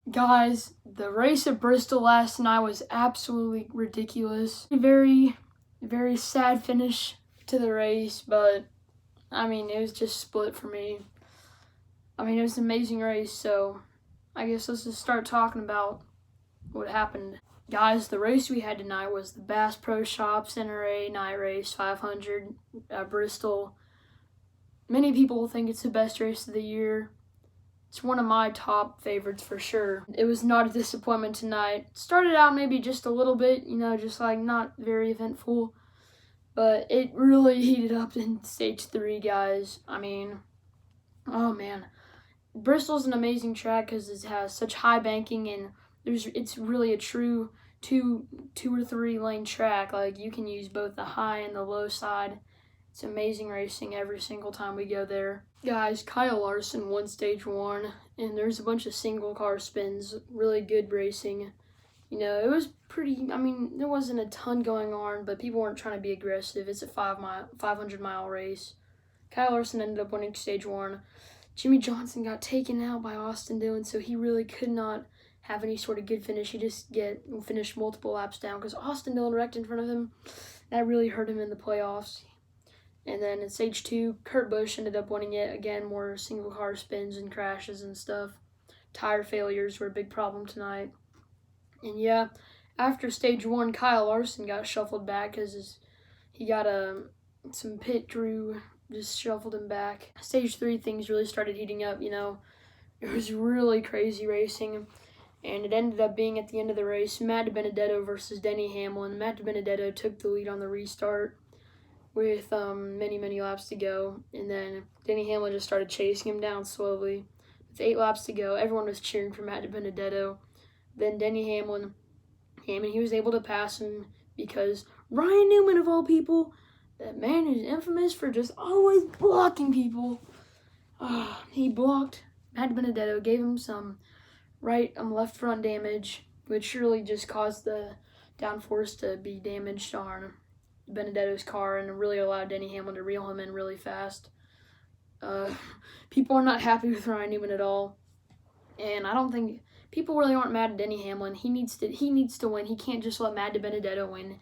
Guys, the race at Bristol last night was absolutely ridiculous. Very, very sad finish to the race, but I mean, it was just split for me. I mean, it was an amazing race, so I guess let's just start talking about what happened. Guys, the race we had tonight was the Bass Pro Shops NRA Night Race 500 at Bristol. Many people think it's the best race of the year. It's one of my top favorites for sure. It was not a disappointment tonight. Started out maybe just a little bit, just like not very eventful. But it really heated up in stage 3, guys. I mean, oh man. Bristol's an amazing track because it has such high banking and it's really a true two or three lane track. Like you can use both the high and the low side. It's amazing racing every single time we go there. Guys, Kyle Larson won stage 1, and there's a bunch of single car spins, really good racing. It was pretty, there wasn't a ton going on, but people weren't trying to be aggressive. It's a 500-mile race. Kyle Larson ended up winning stage 1. Jimmy Johnson got taken out by Austin Dillon, so he really could not have any sort of good finish. He just finished multiple laps down because Austin Dillon wrecked in front of him. That really hurt him in the playoffs. And then in stage 2, Kurt Busch ended up winning it. Again, more single car spins and crashes and stuff. Tire failures were a big problem tonight. And yeah, after stage 1, Kyle Larson got shuffled back because he got some pit crew just shuffled him back. Stage 3, things really started heating up, It was really crazy racing. And it ended up being at the end of the race, Matt DiBenedetto versus Denny Hamlin. Matt DiBenedetto took the lead on the restart with many laps to go, and then Denny Hamlin just started chasing him down slowly. With 8 laps to go, everyone was cheering for Matt DiBenedetto. Then Denny Hamlin, he was able to pass him because Ryan Newman, of all people, that man is infamous for just always blocking people. He blocked Matt DiBenedetto, gave him some right left front damage, which really just caused the downforce to be damaged on Benedetto's car and really allowed Denny Hamlin to reel him in really fast. People are not happy with Ryan Newman at all, and I don't think people really aren't mad at Denny Hamlin. He needs to win. He can't just let Matt DiBenedetto win,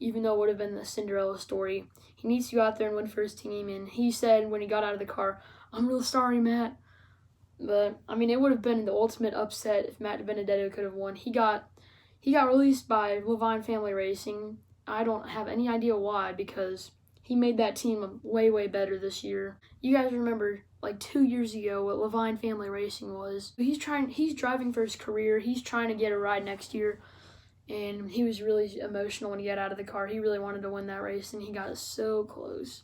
even though it would have been the Cinderella story. He needs to go out there and win for his team, and he said when he got out of the car, "I'm real sorry, Matt." But it would have been the ultimate upset if Matt DiBenedetto could have won. He got released by Levine Family Racing. I don't have any idea why, because he made that team way better this year. You guys remember like 2 years ago what Levine Family Racing was. He's driving for his career. He's trying to get a ride next year, and he was really emotional when he got out of the car. He really wanted to win that race, and he got so close.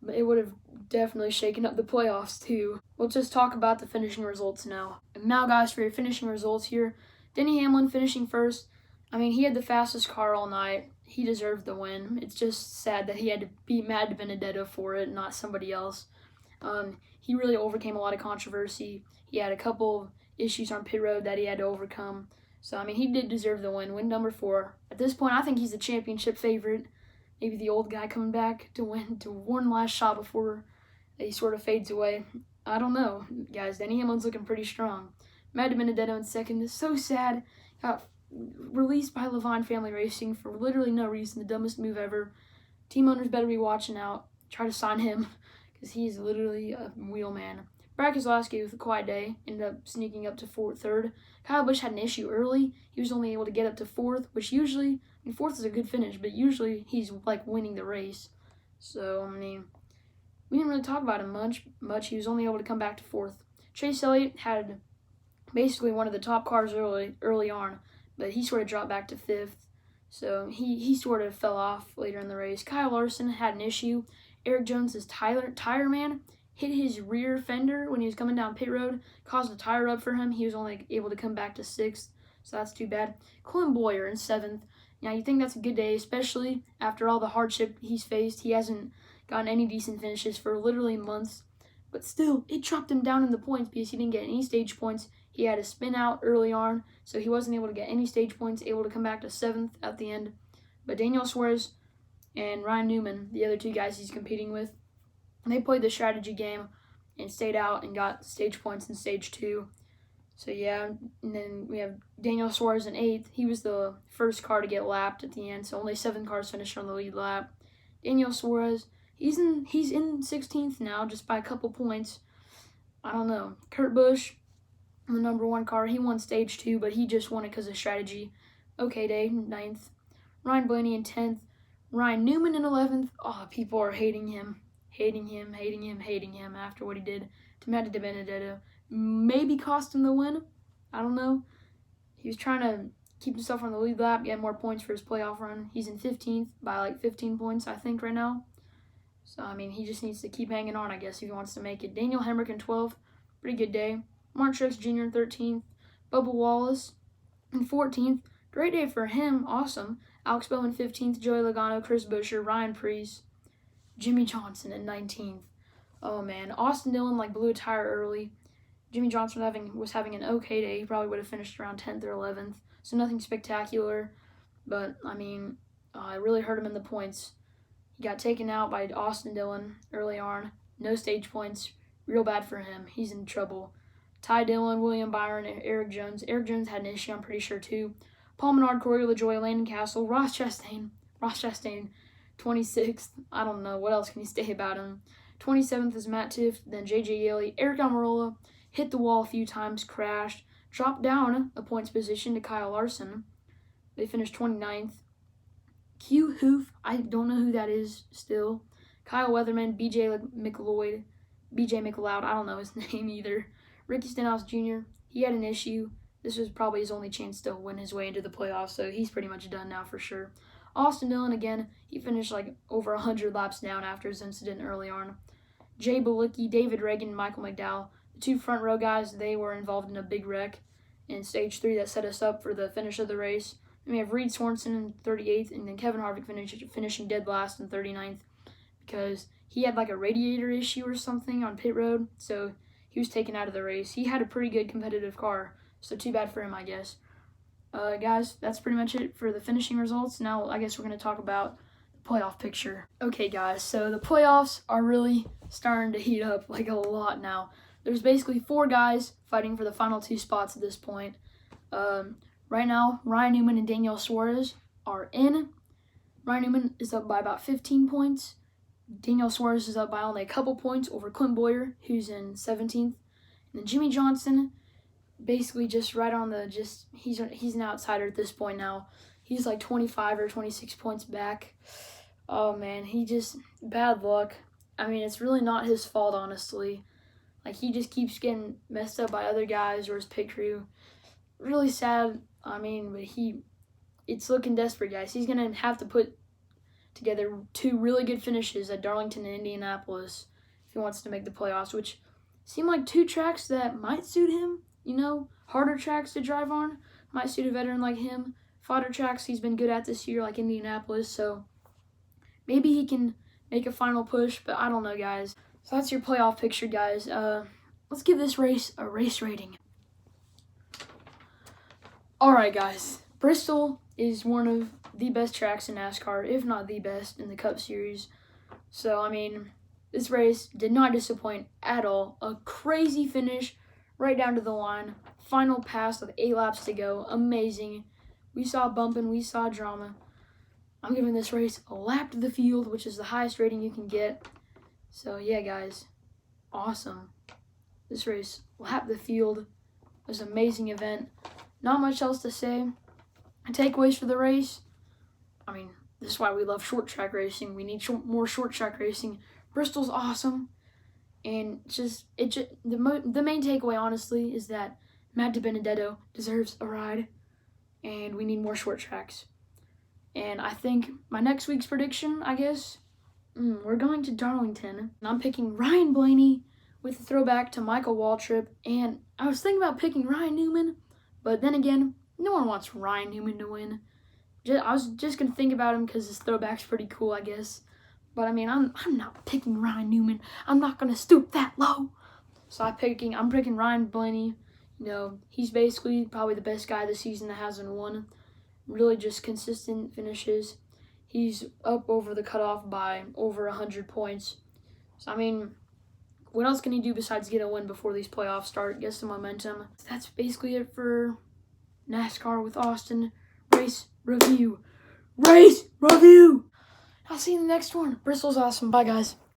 But it would have definitely shaken up the playoffs too. We'll just talk about the finishing results now. And now, guys, for your finishing results here, Denny Hamlin finishing first. He had the fastest car all night. He deserved the win. It's just sad that he had to beat Matt DiBenedetto for it, not somebody else. He really overcame a lot of controversy. He had a couple of issues on pit road that he had to overcome. So, he did deserve the win. Win number 4. At this point, I think he's the championship favorite. Maybe the old guy coming back to win to one last shot before he sort of fades away. I don't know, guys. Denny Hamlin's looking pretty strong. Matt DiBenedetto in second. It's so sad. Got released by Levine Family Racing for literally no reason. The dumbest move ever. Team owners better be watching out. Try to sign him because he's literally a wheelman. Brad Keselowski with a quiet day ended up sneaking up to third. Kyle Busch had an issue early. He was only able to get up to 4th, which usually, 4th is a good finish, but usually he's like winning the race. So, we didn't really talk about him much. He was only able to come back to 4th. Chase Elliott had basically one of the top cars early on, but he sort of dropped back to 5th. So he sort of fell off later in the race. Kyle Larson had an issue. Eric Jones's tire man hit his rear fender when he was coming down pit road, caused a tire rub for him. He was only able to come back to 6th, so that's too bad. Colin Boyer in 7th. Now, you think that's a good day, especially after all the hardship he's faced. He hasn't gotten any decent finishes for literally months, but still, it dropped him down in the points because he didn't get any stage points. He had a spin out early on, so he wasn't able to get any stage points, able to come back to 7th at the end. But Daniel Suarez and Ryan Newman, the other 2 guys he's competing with, they played the strategy game and stayed out and got stage points in stage 2. So yeah, and then we have Daniel Suarez in 8th. He was the first car to get lapped at the end, so only 7 cars finished on the lead lap. Daniel Suarez, he's in 16th now, just by a couple points. I don't know. Kurt Busch, the number 1 car, he won stage 2, but he just won it because of strategy. Okay, Day, 9th. Ryan Blaney in 10th. Ryan Newman in 11th. Oh, people are hating him after what he did to Matt DiBenedetto. Maybe cost him the win. I don't know. He was trying to keep himself on the lead lap, get more points for his playoff run. He's in 15th by like 15 points, I think, right now. So, I mean, he just needs to keep hanging on, I guess, if he wants to make it. Daniel Hemrick in 12th. Pretty good day. Mark Truex Jr. in 13th. Bubba Wallace in 14th. Great day for him. Awesome. Alex Bowman 15th. Joey Logano, Chris Buescher, Ryan Preece, Jimmy Johnson in 19th. Oh, man. Austin Dillon, blew a tire early. Jimmy Johnson was having an okay day. He probably would have finished around 10th or 11th. So nothing spectacular. But, I mean, it really hurt him in the points. He got taken out by Austin Dillon early on. No stage points. Real bad for him. He's in trouble. Ty Dillon, William Byron, and Eric Jones. Eric Jones had an issue, I'm pretty sure, too. Paul Menard, Corey LaJoie, Landon Castle, Ross Chastain, 26th. I don't know. What else can you say about him? 27th is Matt Tifft, then J.J. Yeley. Eric Almirola hit the wall a few times, crashed, dropped down a points position to Kyle Larson. They finished 29th. Q Hoof, I don't know who that is still. Kyle Weatherman, B.J. McLeod, I don't know his name either. Ricky Stenhouse Jr., he had an issue. This was probably his only chance to win his way into the playoffs, so he's pretty much done now for sure. Austin Dillon, again, he finished over 100 laps down after his incident early on. Jay Balicki, David Reagan, and Michael McDowell, the 2 front row guys, they were involved in a big wreck in stage 3 that set us up for the finish of the race. And we have Reed Swanson in 38th, and then Kevin Harvick finishing dead last in 39th because he had a radiator issue or something on pit road, so he was taken out of the race. He had a pretty good competitive car, so too bad for him, I guess. Guys, that's pretty much it for the finishing results. Now I guess we're going to talk about the playoff picture. Okay, guys, so the playoffs are really starting to heat up a lot now. There's basically 4 guys fighting for the final 2 spots at this point. Right now, Ryan Newman and Daniel Suarez are in. Ryan Newman is up by about 15 points. Daniel Suarez is up by only a couple points over Clint Bowyer, who's in 17th. And then Jimmy Johnson, basically just right on the he's an outsider at this point now. He's 25 or 26 points back. Oh, man, bad luck. I mean, it's really not his fault, honestly. He just keeps getting messed up by other guys or his pit crew. Really sad. I mean, but it's looking desperate, guys. He's going to have to put together 2 really good finishes at Darlington and Indianapolis if he wants to make the playoffs, which seem like 2 tracks that might suit him. Harder tracks to drive on might suit a veteran like him. Fodder tracks he's been good at this year, like Indianapolis, so maybe he can make a final push, but I don't know, guys. So that's your playoff picture, guys. Let's give this race a race rating. Alright, guys. Bristol is one of the best tracks in NASCAR, if not the best in the Cup Series. So, I mean, this race did not disappoint at all. A crazy finish right down to the line. Final pass with 8 laps to go. Amazing. We saw bumping. We saw drama. I'm giving this race a lap to the field, which is the highest rating you can get. So, yeah, guys. Awesome. This race, lap the field. It was an amazing event. Not much else to say. Takeaways for the race. I mean, this is why we love short track racing. We need more short track racing. Bristol's awesome. And the main takeaway, honestly, is that Matt DiBenedetto deserves a ride. And we need more short tracks. And I think my next week's prediction, I guess, we're going to Darlington. And I'm picking Ryan Blaney with a throwback to Michael Waltrip. And I was thinking about picking Ryan Newman. But then again, no one wants Ryan Newman to win. I was just going to think about him because his throwback's pretty cool, I guess. But, I mean, I'm not picking Ryan Newman. I'm not going to stoop that low. So I'm picking Ryan Blaney. He's basically probably the best guy this season that hasn't won. Really just consistent finishes. He's up over the cutoff by over 100 points. So, I mean, what else can he do besides get a win before these playoffs start, get some momentum? That's basically it for NASCAR with Austin. Race review. Race review! I'll see you in the next one. Bristol's awesome. Bye, guys.